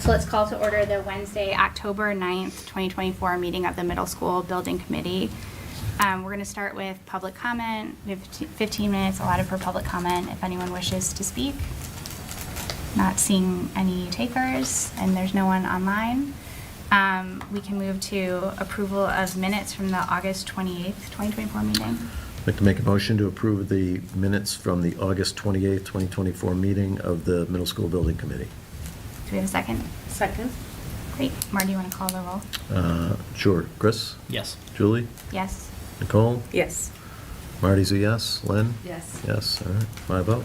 So let's call to order the Wednesday, October 9th, 2024 meeting of the Middle School Building Committee. We're going to start with public comment. We have 15 minutes allotted for public comment if anyone wishes to speak. Not seeing any takers, and there's no one online. We can move to approval of minutes from the August 28th, 2024 meeting. I'd like to make a motion to approve the minutes from the August 28th, 2024 meeting of the Middle School Building Committee. Do we have a second? Second. Great. Marty, you want to call the roll? Sure. Chris? Yes. Julie? Yes. Nicole? Yes. Marty's a yes. Lynn? Yes. Yes. All right. My vote.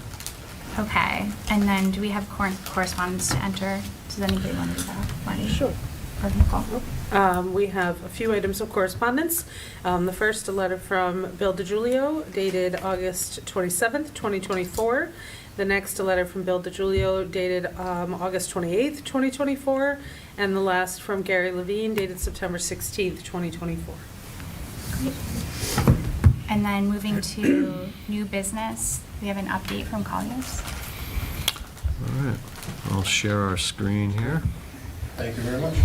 Okay. And then do we have correspondence to enter? Does anybody want to do that? Marty? Sure. Or Nicole? We have a few items of correspondence. The first, a letter from Bill DiGiulio dated August 27th, 2024. The next, a letter from Bill DiGiulio dated August 28th, 2024. And the last from Gary Levine dated September 16th, 2024. Great. And then moving to new business, we have an update from Colliers. All right. I'll share our screen here. Thank you very much.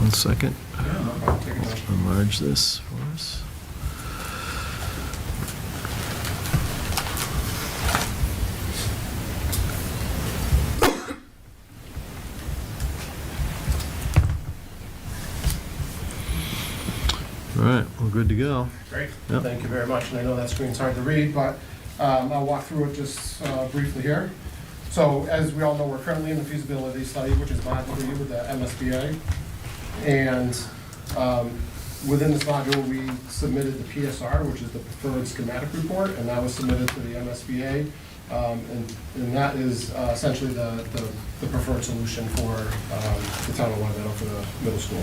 One second. Yeah, no problem. Take it away. Enlarge this for us. All right, we're good to go. Great. Yep. Thank you very much. And I know that screen's hard to read, but I'll walk through it just briefly here. So as we all know, we're currently in the feasibility study, which is module 3 with the MSBA. And within this module, we submitted the PSR, which is the preferred schematic report, and that was submitted to the MSBA. And that is essentially the preferred solution for the town of Long Meadow for the middle school.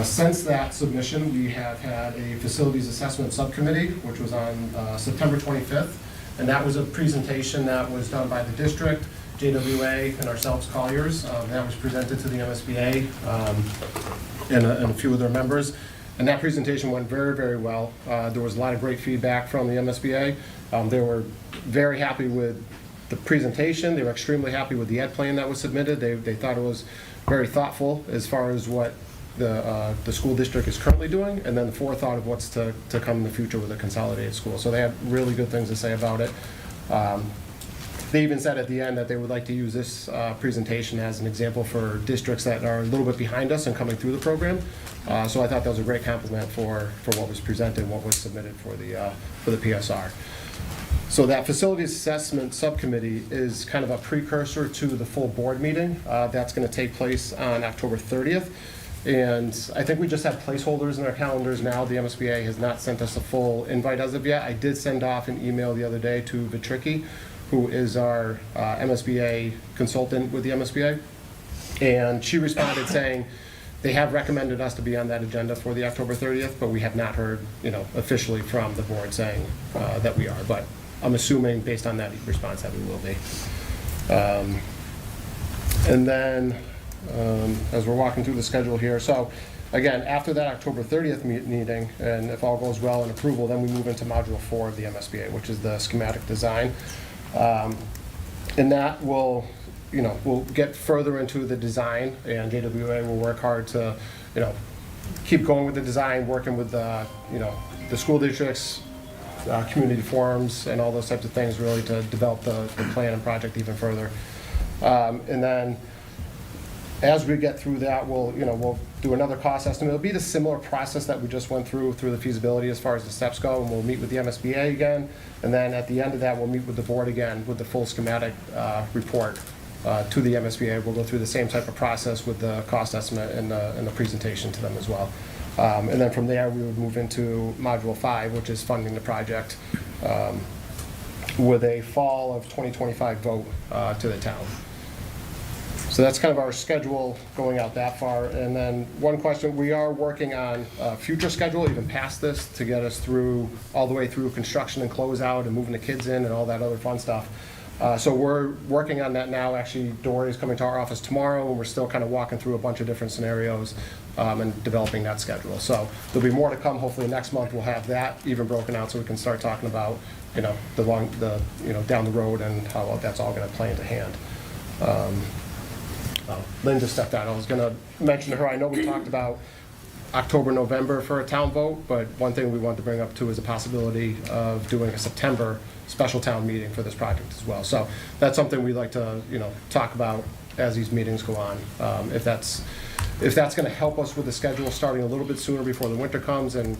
Since that submission, we have had a facilities assessment subcommittee, which was on September 25th. And that was a presentation that was done by the district, JWA, and ourselves, Colliers. That was presented to the MSBA and a few of their members. And that presentation went very, very well. There was a lot of great feedback from the MSBA. They were very happy with the presentation. They were extremely happy with the ed plan that was submitted. They thought it was very thoughtful as far as what the school district is currently doing, and then the forethought of what's to come in the future with a consolidated school. So they had really good things to say about it. They even said at the end that they would like to use this presentation as an example for districts that are a little bit behind us and coming through the program. So I thought that was a great compliment for what was presented and what was submitted for the PSR. So that facilities assessment subcommittee is kind of a precursor to the full board meeting. That's going to take place on October 30th. And I think we just have placeholders in our calendars now. The MSBA has not sent us a full invite as of yet. I did send off an email the other day to Vitricki, who is our MSBA consultant with the MSBA. And she responded saying they have recommended us to be on that agenda for the October 30th, but we have not heard, officially from the board saying that we are. But I'm assuming based on that response that we will be. And then as we're walking through the schedule here. So again, after that October 30th meeting, and if all goes well and approval, then we move into module 4 of the MSBA, which is the schematic design. And that will, we'll get further into the design, and JWA will work hard to, keep going with the design, working with the, the school districts, community forums, and all those types of things, really to develop the plan and project even further. And then as we get through that, we'll do another cost estimate. It'll be the similar process that we just went through the feasibility as far as the steps go, and we'll meet with the MSBA again. And then at the end of that, we'll meet with the board again with the full schematic report to the MSBA. We'll go through the same type of process with the cost estimate and the presentation to them as well. And then from there, we would move into module 5, which is funding the project with a fall of 2025 vote to the town. So that's kind of our schedule going out that far. And then one question, we are working on a future schedule, even past this, to get us through, all the way through construction and closeout and moving the kids in and all that other fun stuff. So we're working on that now. Actually, Dory is coming to our office tomorrow, and we're still kind of walking through a bunch of different scenarios and developing that schedule. So there'll be more to come. Hopefully next month we'll have that even broken out so we can start talking about, down the road and how that's all going to play into hand. Linda stepped out. I was going to mention to her, I know we talked about October, November for a town vote, but one thing we wanted to bring up too is the possibility of doing a September special town meeting for this project as well. So that's something we'd like to, talk about as these meetings go on. If that's going to help us with the schedule starting a little bit sooner before the winter comes and,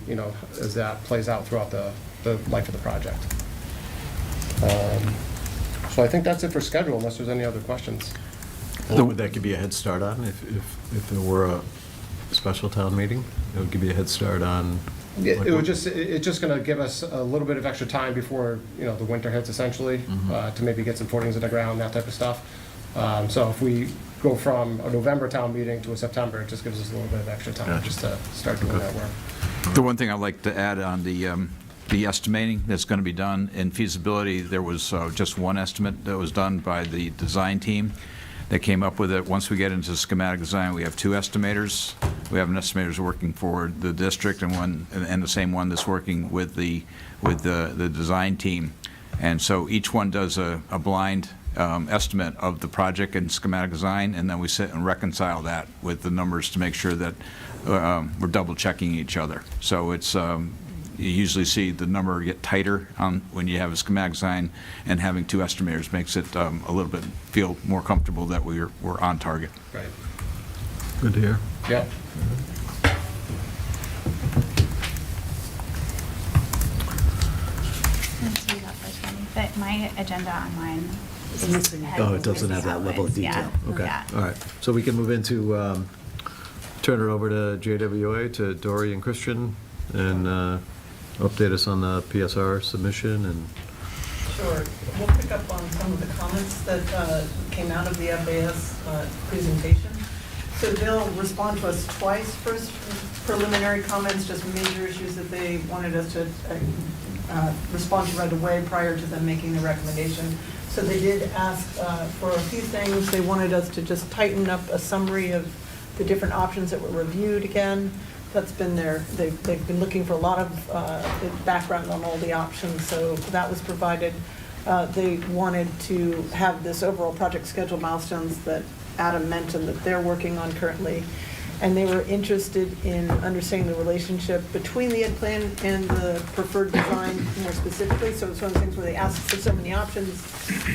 as that plays out throughout the life of the project. So I think that's it for schedule, unless there's any other questions. What would that give you a head start on if there were a special town meeting? It would give you a head start on? It's just going to give us a little bit of extra time before, the winter hits essentially, to maybe get some footings in the ground, that type of stuff. So if we go from a November town meeting to a September, it just gives us a little bit of extra time Gotcha. just to start doing that work. The one thing I'd like to add on the estimating that's going to be done in feasibility, there was just one estimate that was done by the design team that came up with it. Once we get into schematic design, we have two estimators. We have an estimator who's working for the district and the same one that's working with the design team. And so each one does a blind estimate of the project and schematic design, and then we sit and reconcile that with the numbers to make sure that we're double checking each other. So it's you usually see the number get tighter when you have a schematic design, and having two estimators makes it a little bit feel more comfortable that we're on target. Right. Good to hear. Yeah. Let's see about the 25th. My agenda online. Oh, it doesn't have that level of detail. Okay, Yeah. all right. So we can move into, turn it over to JWA, to Dory and Christian, and update us on the PSR submission and... Sure. We'll pick up on some of the comments that came out of the FAS presentation. So they'll respond to us twice. First, preliminary comments, just major issues that they wanted us to respond to right away prior to them making the recommendation. So they did ask for a few things. They wanted us to just tighten up a summary of the different options that were reviewed again. That's been they've been looking for a lot of background on all the options, so that was provided. They wanted to have this overall project schedule milestones that Adam mentioned that they're working on currently. And they were interested in understanding the relationship between the ed plan and the preferred design more specifically. So it's one of the things where they ask for so many options,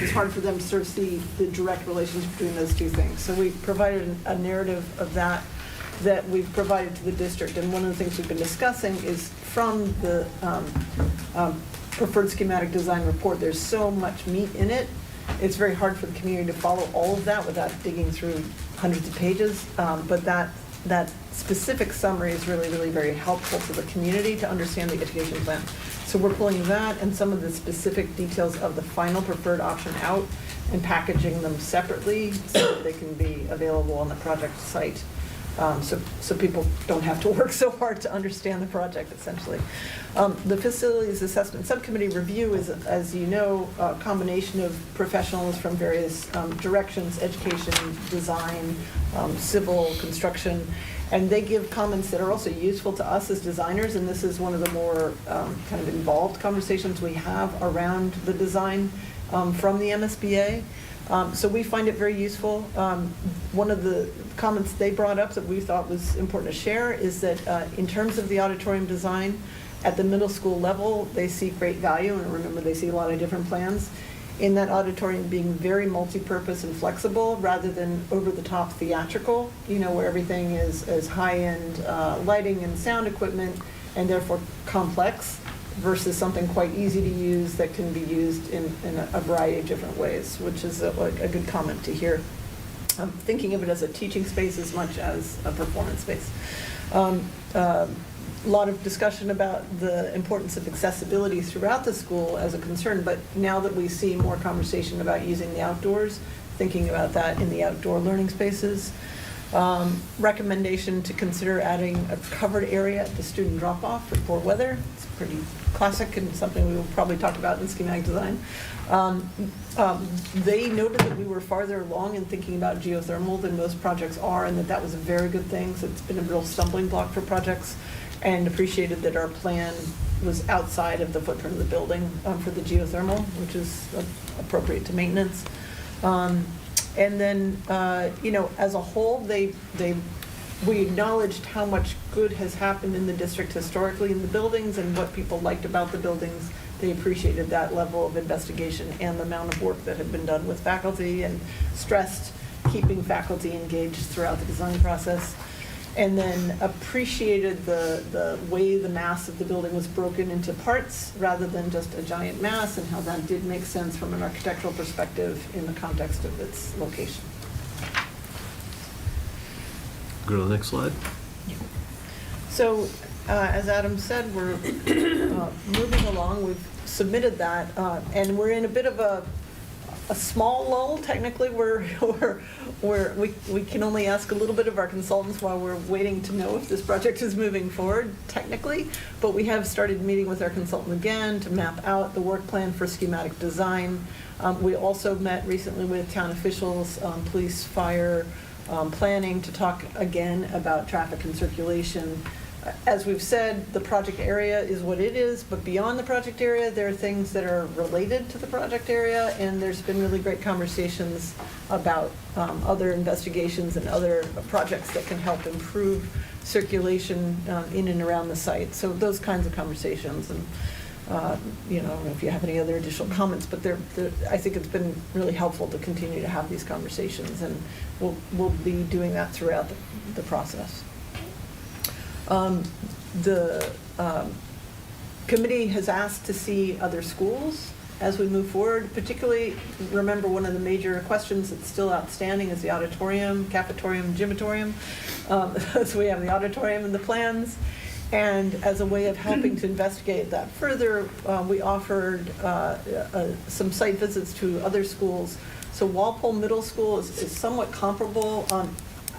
it's hard for them to sort of see the direct relationship between those two things. So we provided a narrative of that we've provided to the district. And one of the things we've been discussing is from the preferred schematic design report, there's so much meat in it. It's very hard for the community to follow all of that without digging through hundreds of pages. But that specific summary is really, really very helpful to the community to understand the education plan. So we're pulling that and some of the specific details of the final preferred option out and packaging them separately so that they can be available on the project site. So people don't have to work so hard to understand the project, essentially. The Facilities Assessment Subcommittee review is, as you know, a combination of professionals from various directions, education, design, civil, construction, and they give comments that are also useful to us as designers, and this is one of the more kind of involved conversations we have around the design from the MSBA. So we find it very useful. One of the comments they brought up that we thought was important to share is that in terms of the auditorium design, at the middle school level, they see great value, and remember they see a lot of different plans, in that auditorium being very multi-purpose and flexible rather than over-the-top theatrical, where everything is high-end lighting and sound equipment and therefore complex, versus something quite easy to use that can be used in a variety of different ways, which is a good comment to hear. I'm thinking of it as a teaching space as much as a performance space. A lot of discussion about the importance of accessibility throughout the school as a concern, but now that we see more conversation about using the outdoors, thinking about that in the outdoor learning spaces. Recommendation to consider adding a covered area at the student drop-off for poor weather. It's pretty classic and something we will probably talk about in schematic design. They noted that we were farther along in thinking about geothermal than most projects are, and that was a very good thing. So it's been a real stumbling block for projects, and appreciated that our plan was outside of the footprint of the building for the geothermal, which is appropriate to maintenance. And then, as a whole, we acknowledged how much good has happened in the district historically in the buildings and what people liked about the buildings. They appreciated that level of investigation and the amount of work that had been done with faculty, and stressed keeping faculty engaged throughout the design process. And then appreciated the way the mass of the building was broken into parts rather than just a giant mass, and how that did make sense from an architectural perspective in the context of its location. Go to the next slide. So, as Adam said, we're moving along. We've submitted that, and we're in a bit of a small lull. Technically, we can only ask a little bit of our consultants while we're waiting to know if this project is moving forward technically. But we have started meeting with our consultant again to map out the work plan for schematic design. We also met recently with town officials, police, fire, planning, to talk again about traffic and circulation. As we've said, the project area is what it is, but beyond the project area, there are things that are related to the project area, and there's been really great conversations about other investigations and other projects that can help improve circulation in and around the site. So those kinds of conversations, and I don't know if you have any other additional comments, but I think it's been really helpful to continue to have these conversations, and we'll be doing that throughout the process. The committee has asked to see other schools as we move forward. Particularly, remember, one of the major questions that's still outstanding is the auditorium, cafetorium, gymatorium. So we have the auditorium in the plans. And as a way of helping to investigate that further, we offered some site visits to other schools. So Walpole Middle School is somewhat comparable.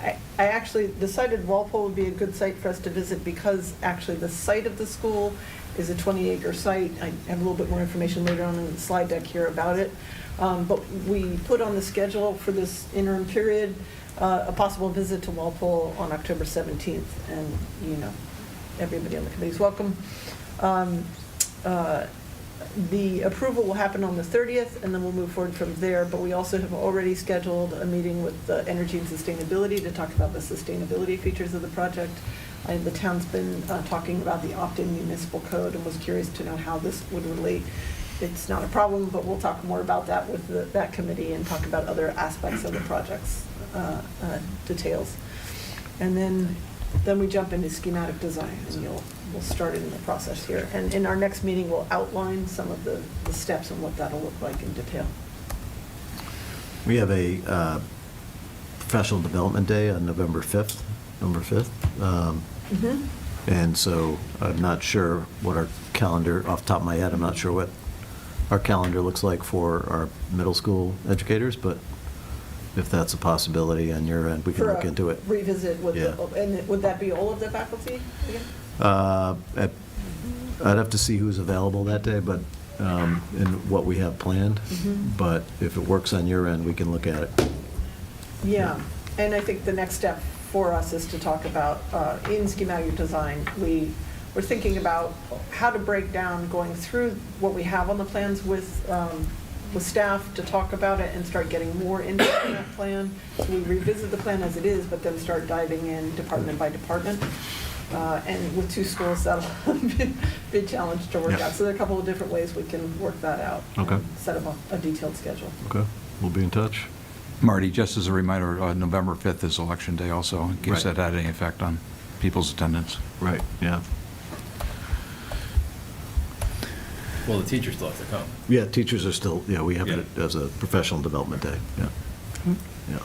I actually decided Walpole would be a good site for us to visit because actually the site of the school is a 20-acre site. I have a little bit more information later on in the slide deck here about it. But we put on the schedule for this interim period a possible visit to Walpole on October 17th. And, everybody on the committee is welcome. The approval will happen on the 30th, and then we'll move forward from there. But we also have already scheduled a meeting with the Energy and Sustainability to talk about the sustainability features of the project. The town's been talking about the opt-in municipal code and was curious to know how this would relate. It's not a problem, but we'll talk more about that with that committee and talk about other aspects of the project's details. And then we jump into schematic design, and we'll start in the process here. And in our next meeting, we'll outline some of the steps and what that'll look like in detail. We have a professional development day on November 5th. And so I'm not sure what our calendar, off the top of my head, I'm not sure what our calendar looks like for our middle school educators, but if that's a possibility on your end, we can look into it. Revisit with Yeah. and would that be all of the faculty again? I'd have to see who's available that day, but, and what we have planned. But if it works on your end, we can look at it. Yeah, and I think the next step for us is to talk about, in schematic design, we're thinking about how to break down, going through what we have on the plans with staff to talk about it and start getting more into that plan. So we revisit the plan as it is, but then start diving in department by department. And with two schools, that'll be a big challenge to work out. So there are a couple of different ways we can work that out. Okay. And set up a detailed schedule. Okay, we'll be in touch. Marty, just as a reminder, November 5th is Election Day also, in case Right. that had any effect on people's attendance. Right, yeah. Well, the teachers still have to come. Yeah, teachers are still, we have Yeah. it as a professional development day, yeah. Yeah.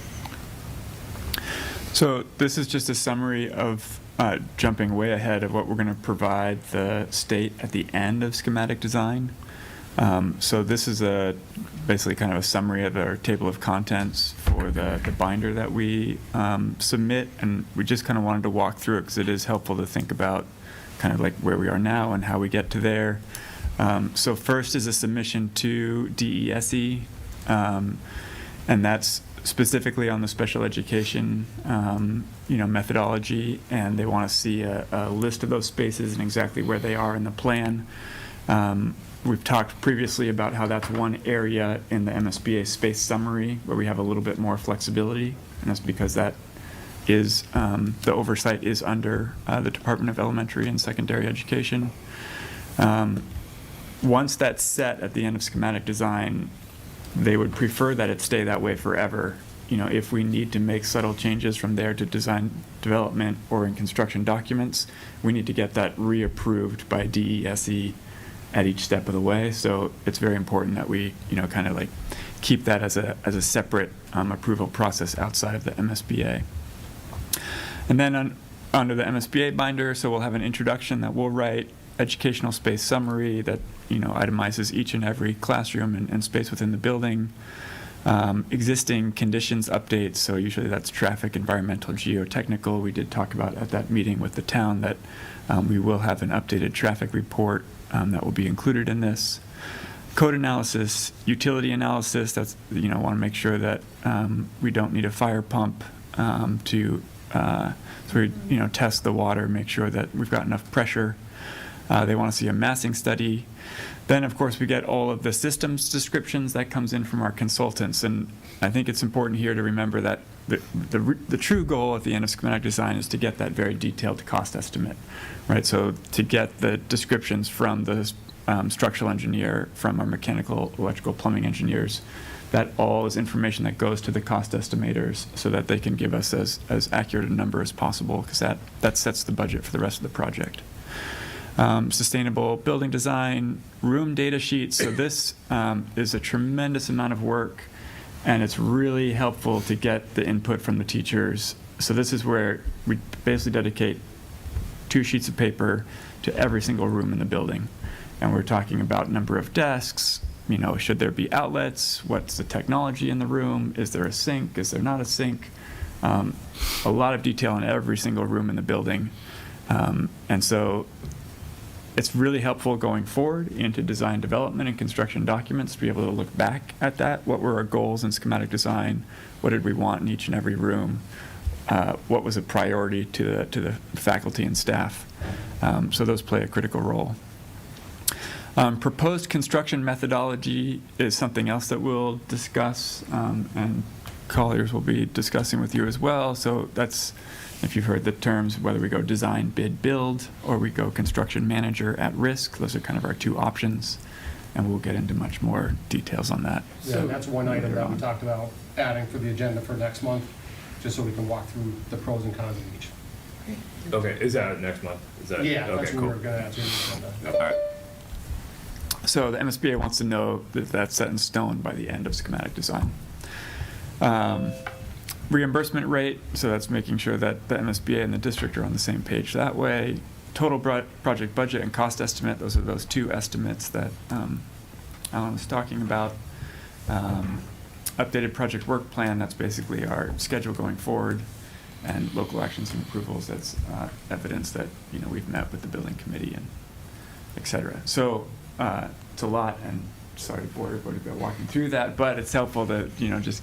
So this is just a summary of jumping way ahead of what we're going to provide the state at the end of schematic design. So this is basically kind of a summary of our table of contents for the binder that we submit, and we just kind of wanted to walk through it because it is helpful to think about kind of like where we are now and how we get to there. So first is a submission to DESE, and that's specifically on the special education, methodology, and they want to see a list of those spaces and exactly where they are in the plan. We've talked previously about how that's one area in the MSBA space summary where we have a little bit more flexibility, and that's because that is, the oversight is under the Department of Elementary and Secondary Education. Once that's set at the end of schematic design, they would prefer that it stay that way forever. If we need to make subtle changes from there to design development or in construction documents, we need to get that reapproved by DESE at each step of the way. So it's very important that we, kind of like keep that as a separate approval process outside of the MSBA. And then under the MSBA binder, so we'll have an introduction that we'll write, educational space summary that, itemizes each and every classroom and space within the building. Existing conditions updates, so usually that's traffic, environmental, geotechnical. We did talk about at that meeting with the town that we will have an updated traffic report that will be included in this. Code analysis, utility analysis, that's, want to make sure that we don't need a fire pump so we, test the water, make sure that we've got enough pressure. They want to see a massing study. Then, of course, we get all of the systems descriptions that comes in from our consultants. And I think it's important here to remember that the true goal at the end of schematic design is to get that very detailed cost estimate, right? So to get the descriptions from the structural engineer, from our mechanical, electrical, plumbing engineers, that all is information that goes to the cost estimators so that they can give us as accurate a number as possible, because that sets the budget for the rest of the project. Sustainable building design, room data sheets. So this is a tremendous amount of work, and it's really helpful to get the input from the teachers. So this is where we basically dedicate 2 sheets of paper to every single room in the building. And we're talking about number of desks, should there be outlets? What's the technology in the room? Is there a sink? Is there not a sink? A lot of detail in every single room in the building. And so it's really helpful going forward into design development and construction documents to be able to look back at that. What were our goals in schematic design? What did we want in each and every room? What was a priority to the faculty and staff? So those play a critical role. Proposed construction methodology is something else that we'll discuss, and Colliers will be discussing with you as well. So that's, if you've heard the terms, whether we go design, bid, build, or we go construction manager at risk. Those are kind of our 2 options, and we'll get into much more details on that. Yeah, that's one item that we talked about adding for the agenda for next month, just so we can walk through the pros and cons of each. Okay, is that next month? Is that? Yeah, Okay, that's what cool. we're gonna add to the agenda. Yep. All right. So the MSBA wants to know that that's set in stone by the end of schematic design. Reimbursement rate, so that's making sure that the MSBA and the district are on the same page that way. Total project budget and cost estimate, those are those 2 estimates that Alan was talking about. Updated project work plan, that's basically our schedule going forward, and local actions and approvals, that's evidence that we've met with the building committee and et cetera. So it's a lot, and sorry to bore everybody about walking through that, but it's helpful to just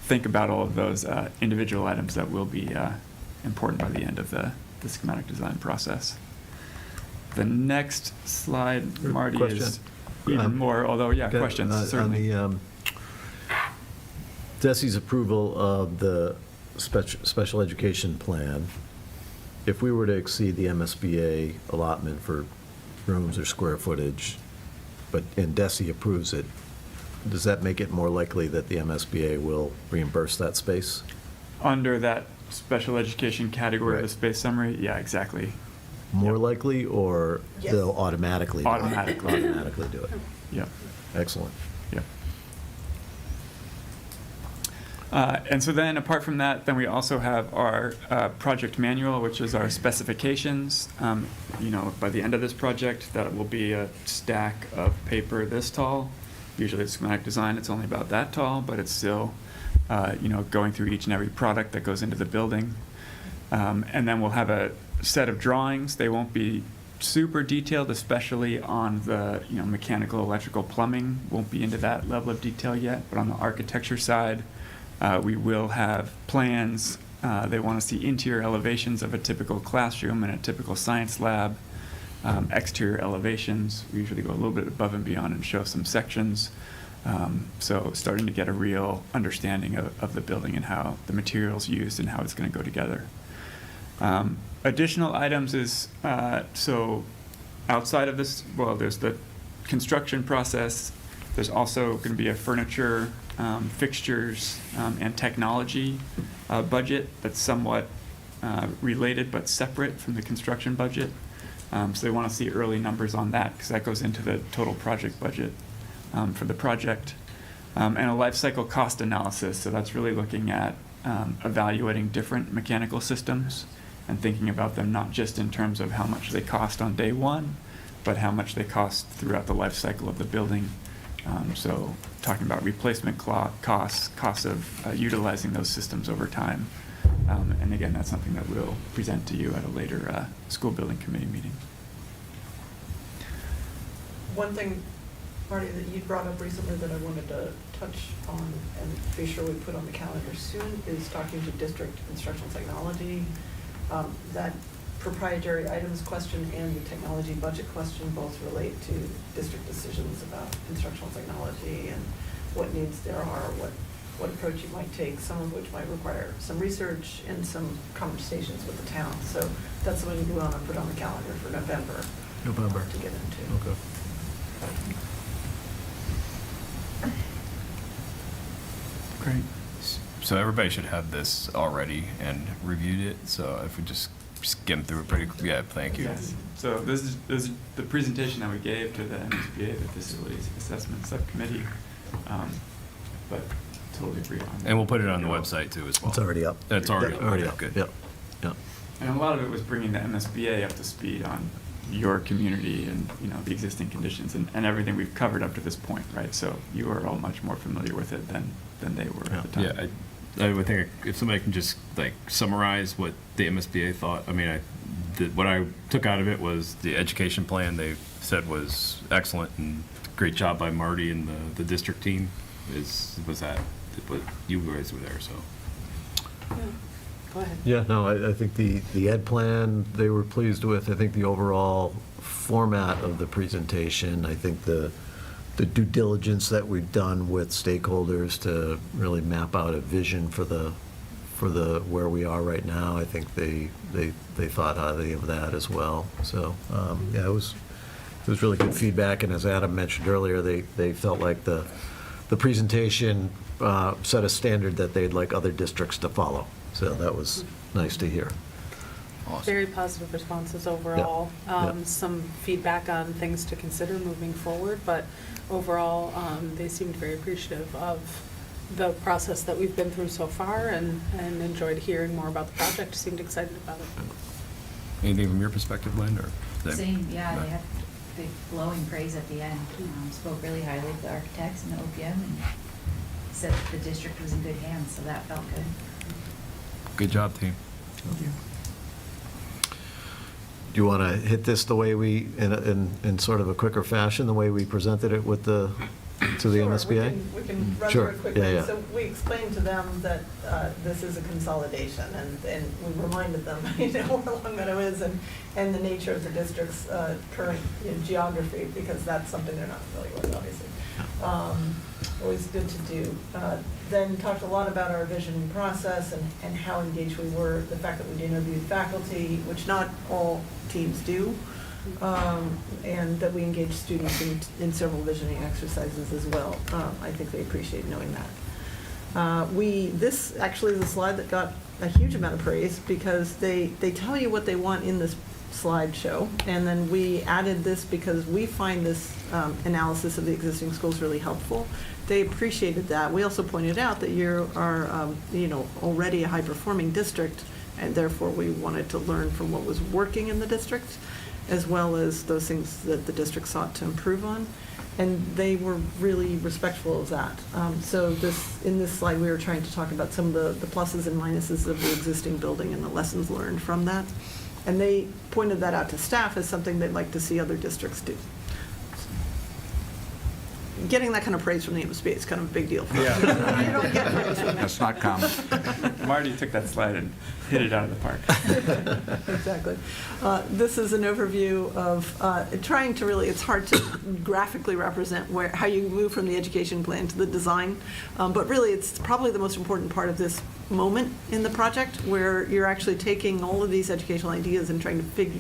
think about all of those individual items that will be important by the end of the schematic design process. The next slide, Marty, is even more, although, yeah, questions, certainly. On the DESE's approval of the special education plan, if we were to exceed the MSBA allotment for rooms or square footage, and DESE approves it, does that make it more likely that the MSBA will reimburse that space? Under that special education category of the Right. space summary, yeah, exactly. More Yep. likely, or Yes. they'll automatically do it? Automatically. Automatically do it. Yep, Excellent. yep. And so then, apart from that, then we also have our project manual, which is our specifications. By the end of this project, that will be a stack of paper this tall. Usually the schematic design, it's only about that tall, but it's still, going through each and every product that goes into the building. And then we'll have a set of drawings. They won't be super detailed, especially on the mechanical, electrical, plumbing. Won't be into that level of detail yet, but on the architecture side, we will have plans. They want to see interior elevations of a typical classroom and a typical science lab. Exterior elevations, we usually go a little bit above and beyond and show some sections. So starting to get a real understanding of the building and how the materials used and how it's going to go together. Additional items is, so outside of this, well, there's the construction process. There's also going to be a furniture, fixtures, and technology budget that's somewhat related but separate from the construction budget. So they want to see early numbers on that because that goes into the total project budget for the project. And a life cycle cost analysis. So that's really looking at evaluating different mechanical systems and thinking about them not just in terms of how much they cost on day one, but how much they cost throughout the life cycle of the building. So talking about replacement costs of utilizing those systems over time. And again, that's something that we'll present to you at a later school building committee meeting. One thing, Marty, that you brought up recently that I wanted to touch on and be sure we put on the calendar soon is talking to district instructional technology. That proprietary items question and the technology budget question both relate to district decisions about instructional technology and what needs there are, what approach you might take, some of which might require some research and some conversations with the town. So that's something we want to put on the calendar for November. To get into. Okay. Great. So everybody should have this already and reviewed it, so if we just skim through it pretty quickly, yeah, thank you. Yes. So this is the presentation that we gave to the MSBA, the Facilities Assessment Subcommittee, but totally agree on. And we'll put it on the website too as well. It's already up. It's already up. Already Okay, up. good. Yep. Yep. And a lot of it was bringing the MSBA up to speed on your community and, the existing conditions and everything we've covered up to this point, right? So you are all much more familiar with it than they were at the time. Yeah, I would think if somebody can just summarize what the MSBA thought. I mean, what I took out of it was the education plan they said was excellent and great job by Marty and the district team. Was that what you guys were there? So. Yeah. Go ahead. Yeah, no, I think the ed plan, they were pleased with. I think the overall format of the presentation, I think the due diligence that we've done with stakeholders to really map out a vision for the where we are right now, I think they thought highly of that as well. So, yeah, it was really good feedback, and as Adam mentioned earlier, they felt like the presentation set a standard that they'd like other districts to follow. So that was nice to hear. Very positive responses overall. Yeah. Some feedback on things to consider moving forward, but overall, they seemed very appreciative of the process that we've been through so far and enjoyed hearing more about the project, seemed excited about it. Anything from your perspective, Lynn? Or Same, yeah, they had big glowing praise at the end. Spoke really highly of the architects and the OPM and said that the district was in good hands, so that felt good. Good job, team. Thank you. Do you want to hit this the way we, in sort of a quicker fashion, the way we presented it with to the Sure, MSBA? We can run Sure, through it quickly. yeah, yeah. So we explained to them that this is a consolidation, and we reminded them, where Long Meadow is and the nature of the district's current geography, because that's something they're not familiar with, obviously. Always good to do. Then talked a lot about our vision process and how engaged we were, the fact that we interviewed faculty, which not all teams do, and that we engaged students in several visioning exercises as well. I think they appreciate knowing that. This actually is a slide that got a huge amount of praise because they tell you what they want in this slideshow, and then we added this because we find this analysis of the existing school is really helpful. They appreciated that. We also pointed out that you are, already a high-performing district, and therefore we wanted to learn from what was working in the district, as well as those things that the district sought to improve on. And they were really respectful of that. So in this slide, we were trying to talk about some of the pluses and minuses of the existing building and the lessons learned from that. And they pointed that out to staff as something they'd like to see other districts do. Getting that kind of praise from the MSBA is kind of a big deal for us. You don't get praise from that. That's not common. Marty took that slide and hit it out of the park. Exactly. This is an overview of trying to really, it's hard to graphically represent how you move from the education plan to the design, but really it's probably the most important part of this moment in the project, where you're actually taking all of these educational ideas and trying to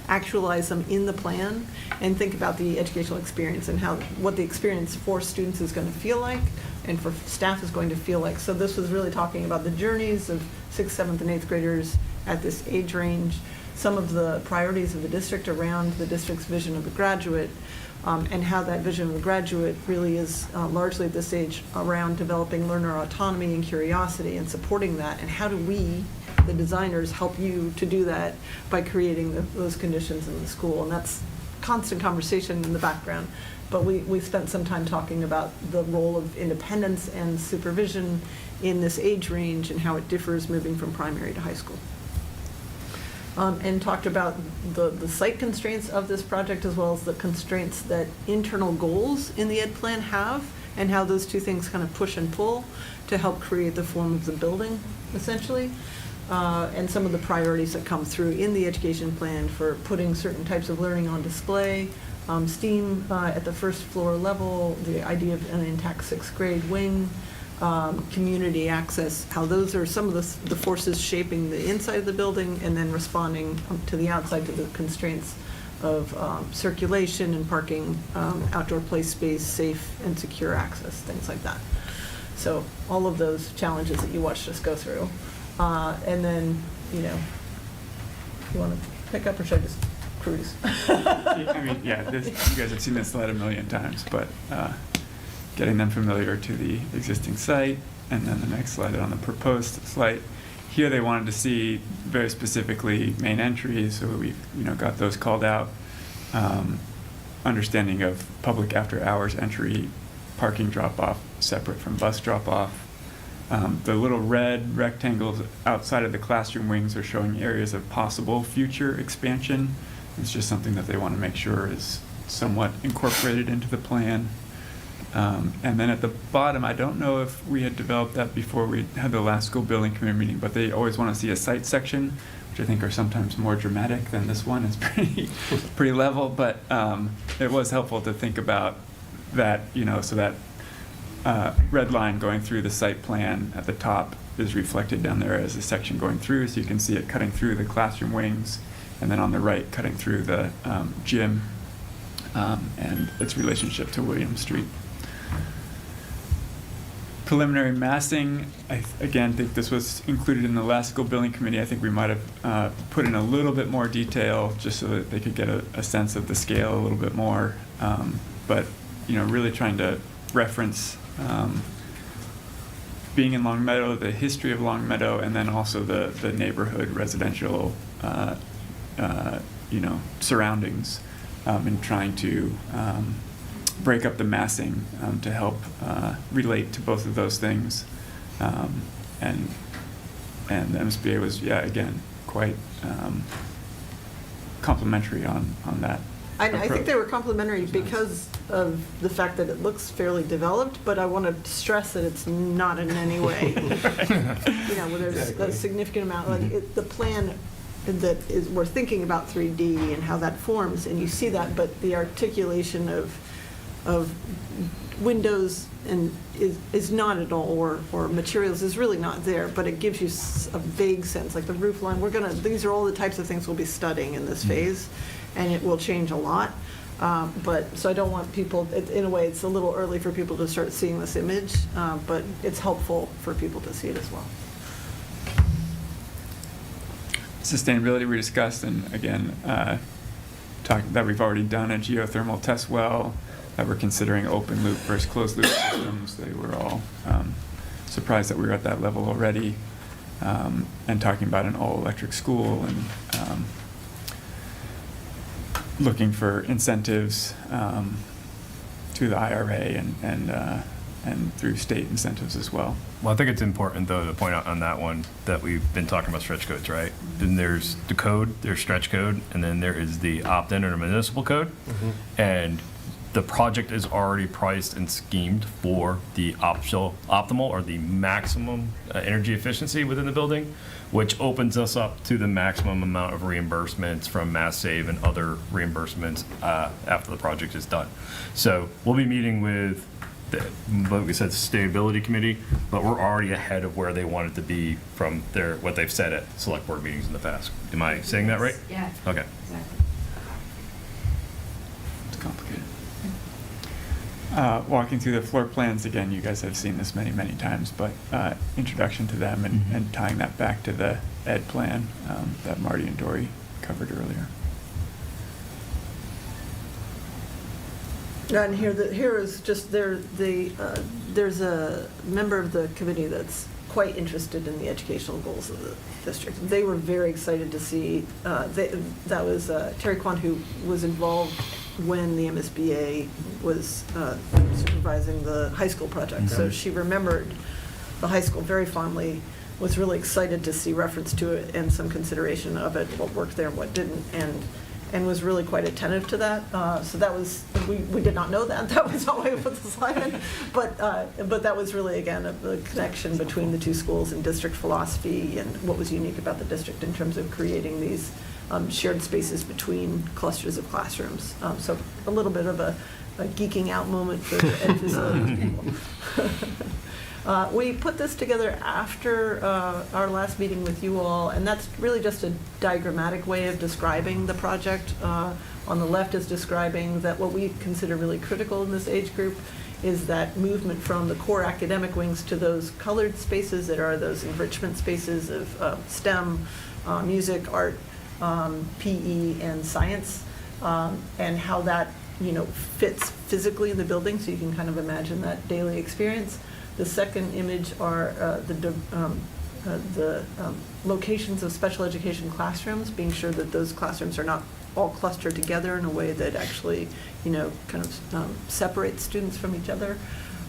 actualize them in the plan and think about the educational experience and what the experience for students is going to feel like and for staff is going to feel like. So this was really talking about the journeys of 6th, 7th, and 8th graders at this age range, some of the priorities of the district around the district's vision of the graduate, and how that vision of the graduate really is largely at this age around developing learner autonomy and curiosity and supporting that. And how do we, the designers, help you to do that by creating those conditions in the school? And that's constant conversation in the background. But we spent some time talking about the role of independence and supervision in this age range and how it differs moving from primary to high school. And talked about the site constraints of this project, as well as the constraints that internal goals in the ed plan have, and how those two things kind of push and pull to help create the form of the building, essentially. And some of the priorities that come through in the education plan for putting certain types of learning on display, STEAM at the first floor level, the idea of an intact 6th grade wing, community access, how those are some of the forces shaping the inside of the building, and then responding to the outside to the constraints of circulation and parking, outdoor play space, safe and secure access, things like that. So all of those challenges that you watched us go through. And then, you want to pick up, or should I just cruise? I mean, yeah, you guys have seen this slide a million times, but getting them familiar to the existing site, and then the next slide on the proposed site. Here they wanted to see very specifically main entries, so we've got those called out. Understanding of public after-hours entry, parking drop-off separate from bus drop-off. The little red rectangles outside of the classroom wings are showing areas of possible future expansion. It's just something that they want to make sure is somewhat incorporated into the plan. And then at the bottom, I don't know if we had developed that before we had the last school building committee meeting, but they always want to see a site section, which I think are sometimes more dramatic than this one. It's pretty level, but it was helpful to think about that, so that red line going through the site plan at the top is reflected down there as a section going through, so you can see it cutting through the classroom wings, and then on the right cutting through the gym and its relationship to William Street. Preliminary massing, I again think this was included in the last school building committee. I think we might have put in a little bit more detail just so that they could get a sense of the scale a little bit more. But really trying to reference being in Long Meadow, the history of Long Meadow, and then also the neighborhood residential surroundings, and trying to break up the massing to help relate to both of those things. And the MSBA was, again, quite complimentary on that. I think they were complimentary because of the fact that it looks fairly developed, but I want to stress that it's not in any way. There's a significant amount, the plan that is, we're thinking about 3D and how that forms, and you see that, but the articulation of windows and is not at all, or materials is really not there, but it gives you a vague sense, like the roof line. These are all the types of things we'll be studying in this phase, and it will change a lot. So I don't want people, in a way, it's a little early for people to start seeing this image, but it's helpful for people to see it as well. Sustainability we discussed, and again, that we've already done a geothermal test well. that were considering open loop versus closed loop systems. They were all surprised that we were at that level already, and talking about an all-electric school and looking for incentives through the IRA and through state incentives as well. Well, I think it's important, though, to point out on that one that we've been talking about stretch codes, right? Then there's the code, there's stretch code, and then there is the opt-in or municipal code. And the project is already priced and schemed for the optimal or the maximum energy efficiency within the building, which opens us up to the maximum amount of reimbursements from Mass Save and other reimbursements after the project is done. So we'll be meeting with what we said, sustainability committee, but we're already ahead of where they wanted to be from what they've said at select board meetings in the past. Am I saying that right? Yeah. Okay. Exactly. It's complicated. Walking through the floor plans, again, you guys have seen this many, many times, but introduction to them and tying that back to the ed plan that Marty and Dory covered earlier. And here is just there's a member of the committee that's quite interested in the educational goals of the district. They were very excited to see, that was Terry Kwan, who was involved when the MSBA was supervising the high school project. So she remembered the high school very fondly, was really excited to see reference to it and some consideration of it, what worked there and what didn't, and was really quite attentive to that. So that was, we did not know that. That was not why we put the slide in. But that was really, again, the connection between the two schools and district philosophy and what was unique about the district in terms of creating these shared spaces between clusters of classrooms. So a little bit of a geeking out moment for the ed facilities people. We put this together after our last meeting with you all, and that's really just a diagrammatic way of describing the project. On the left is describing that what we consider really critical in this age group is that movement from the core academic wings to those colored spaces that are those enrichment spaces of STEM, music, art, PE, and science, and how that fits physically in the building, so you can kind of imagine that daily experience. The second image are the locations of special education classrooms, being sure that those classrooms are not all clustered together in a way that actually, kind of separates students from each other.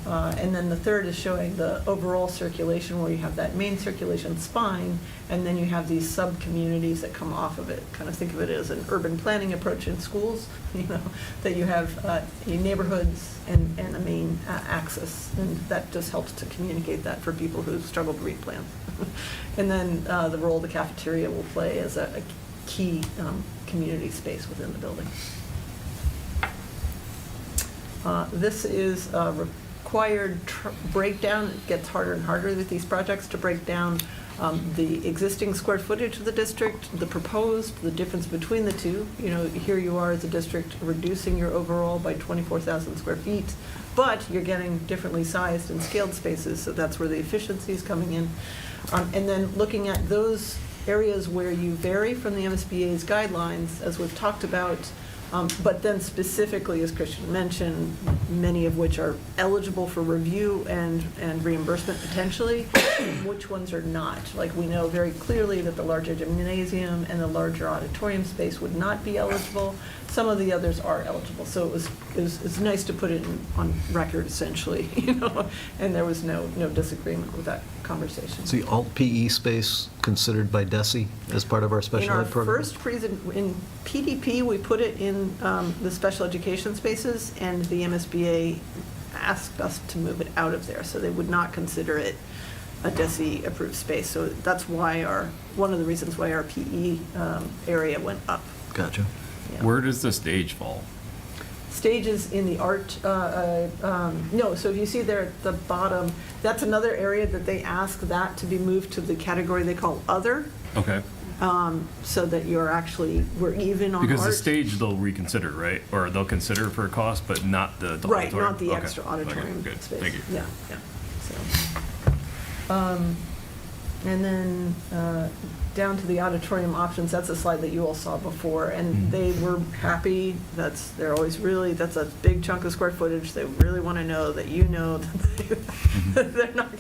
And then the third is showing the overall circulation, where you have that main circulation spine, and then you have these sub-communities that come off of it. Kind of think of it as an urban planning approach in schools, that you have neighborhoods and a main axis, and that just helps to communicate that for people who struggle to read plans. And then the role the cafeteria will play as a key community space within the building. This is required breakdown. It gets harder and harder with these projects to break down the existing square footage of the district, the proposed, the difference between the two. Here you are as a district reducing your overall by 24,000 square feet, but you're getting differently sized and scaled spaces, so that's where the efficiency is coming in. And then looking at those areas where you vary from the MSBA's guidelines, as we've talked about, but then specifically, as Christian mentioned, many of which are eligible for review and reimbursement potentially, which ones are not. Like, we know very clearly that the larger gymnasium and the larger auditorium space would not be eligible. Some of the others are eligible. So it was nice to put it on record, essentially, and there was no disagreement with that conversation. Is the alt PE space considered by DESE as part of our special ed program? In PDP, we put it in the special education spaces, and the MSBA asked us to move it out of there, so they would not consider it a DESE-approved space. So that's why one of the reasons why our PE area went up. Gotcha. Yeah. Where does the stage fall? Stages in the art, no, so if you see there at the bottom, that's another area that they ask that to be moved to the category they call other, Okay. so that we're even on art. Because the stage they'll reconsider, right? Or they'll consider for a cost, but not the Right, auditorium? not the Okay. extra auditorium Okay, good. space. Thank you. Yeah. So, and then down to the auditorium options, that's a slide that you all saw before, and they were happy. They're always really, that's a big chunk of square footage. They really want to know that you know that they're not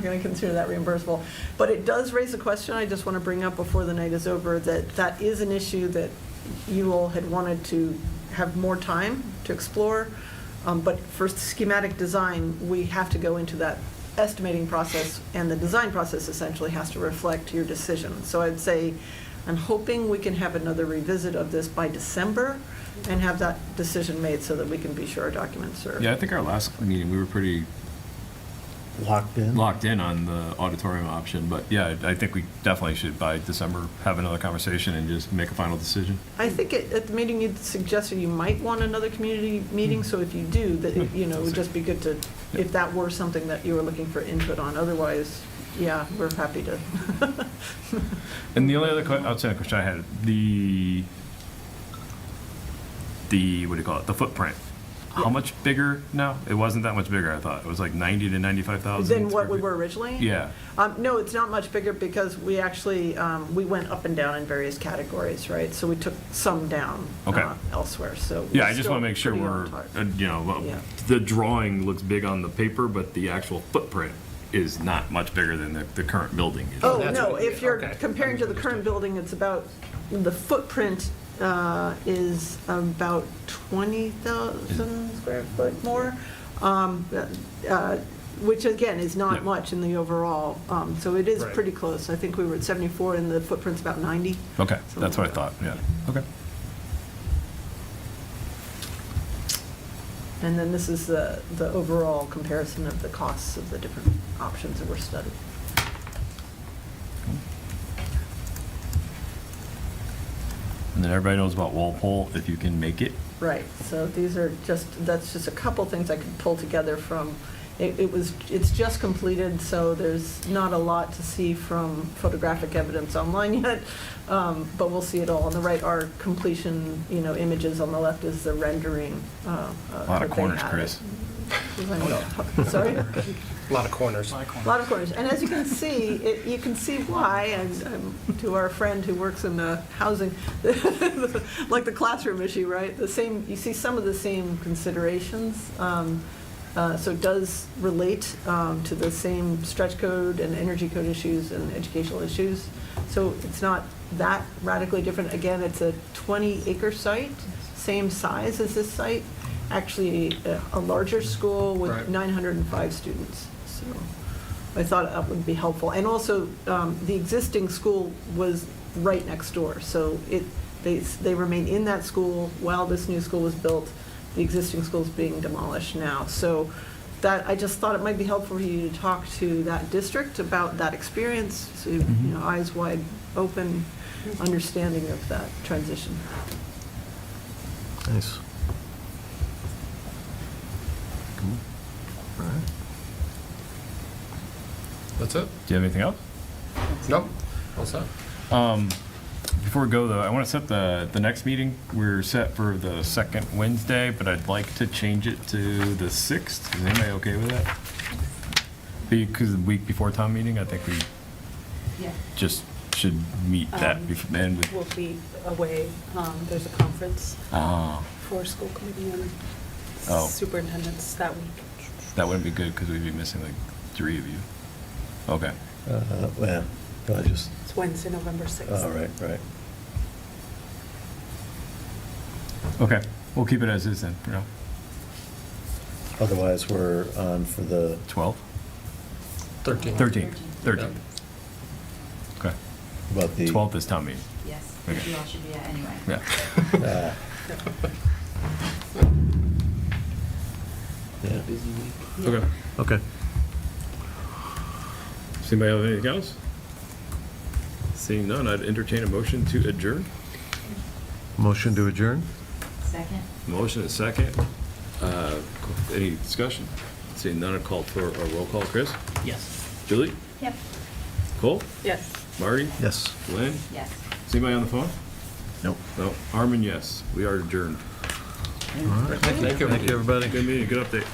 going to consider that reimbursable. But it does raise a question I just want to bring up before the night is over, that is an issue that you all had wanted to have more time to explore. But for schematic design, we have to go into that estimating process, and the design process essentially has to reflect your decision. So I'd say, I'm hoping we can have another revisit of this by December and have that decision made so that we can be sure our documents are. Yeah, I think our last meeting, we were pretty Locked in? locked in on the auditorium option, but yeah, I think we definitely should, by December, have another conversation and just make a final decision. I think at the meeting you suggested you might want another community meeting, so if you do, that, it would just be good to, if that were something that you were looking for input on. Otherwise, yeah, we're happy to. And the only other outstanding question I had, the what do you call it, the footprint. How much bigger now? It wasn't that much bigger, I thought. It was like 90 to 95,000. Than what we were originally? Yeah. No, it's not much bigger because we actually, we went up and down in various categories, right? So we took some down Okay. Elsewhere, so. Yeah, we're I just still want to make sure pretty we're, on target. well, Yeah. the drawing looks big on the paper, but the actual footprint is not much bigger than the current building is. Oh, that's no, what- if you're okay. comparing to the current building, it's about, the footprint is about 20,000 square foot more, which again is not Yeah. much in the overall. So it is Right. pretty close. I think we were at 74 and the footprint's about 90. Okay, that's what I thought, yeah. Okay. And then this is the overall comparison of the costs of the different options that were studied. And then everybody knows about Walpole, if you can make it. Right, so that's just a couple things I could pull together from, it's just completed, so there's not a lot to see from photographic evidence online yet, but we'll see it all. On the right are completion, images, on the left is the rendering. A lot of corners, Chris. Sorry? A lot of corners. A lot of corners. And as you can see, you can see why, and to our friend who works in housing, like the classroom issue, right? You see some of the same considerations. So it does relate to the same stretch code and energy code issues and educational issues. So it's not that radically different. Again, it's a 20-acre site, same size as this site, actually a larger school with Right. 905 students. So I thought that would be helpful. And also, the existing school was right next door. So they remain in that school while this new school was built. The existing school's being demolished now. So I just thought it might be helpful for you to talk to that district about that experience, so, eyes wide open, understanding of that transition. Nice. Cool. All right. That's it? Do you have anything else? Nope. What's that? Before we go, though, I want to set the next meeting. We're set for the second Wednesday, but I'd like to change it to the 6th. Is anybody okay with that? Because the week before town meeting, I think we Yeah. just should meet that before, and we, We'll be away. There's a conference oh, for school committee and Oh. superintendents that week. that wouldn't be good because we'd be missing like 3 of you. Okay. Well, I just, It's Wednesday, November 6th. all right. Okay, we'll keep it as is then, for now. Otherwise, we're on for the 12th? 13. 13th. Okay. about the 12th is town meeting. Yes, Okay. which you all should be at anyway. Yeah. Yeah. Okay. Okay. Does anybody have anything else? Seeing none, I'd entertain a motion to adjourn. Motion to adjourn? Second? Motion is second. Any discussion? Seeing none, I'd call for a roll call. Chris? Yes. Julie? Yep. Cole? Yes. Marty? Yes. Lynn? Yes. Is anybody on the phone? Nope. No. Armin, yes. We are adjourned. All right. Thank you, everybody. Good meeting, good update.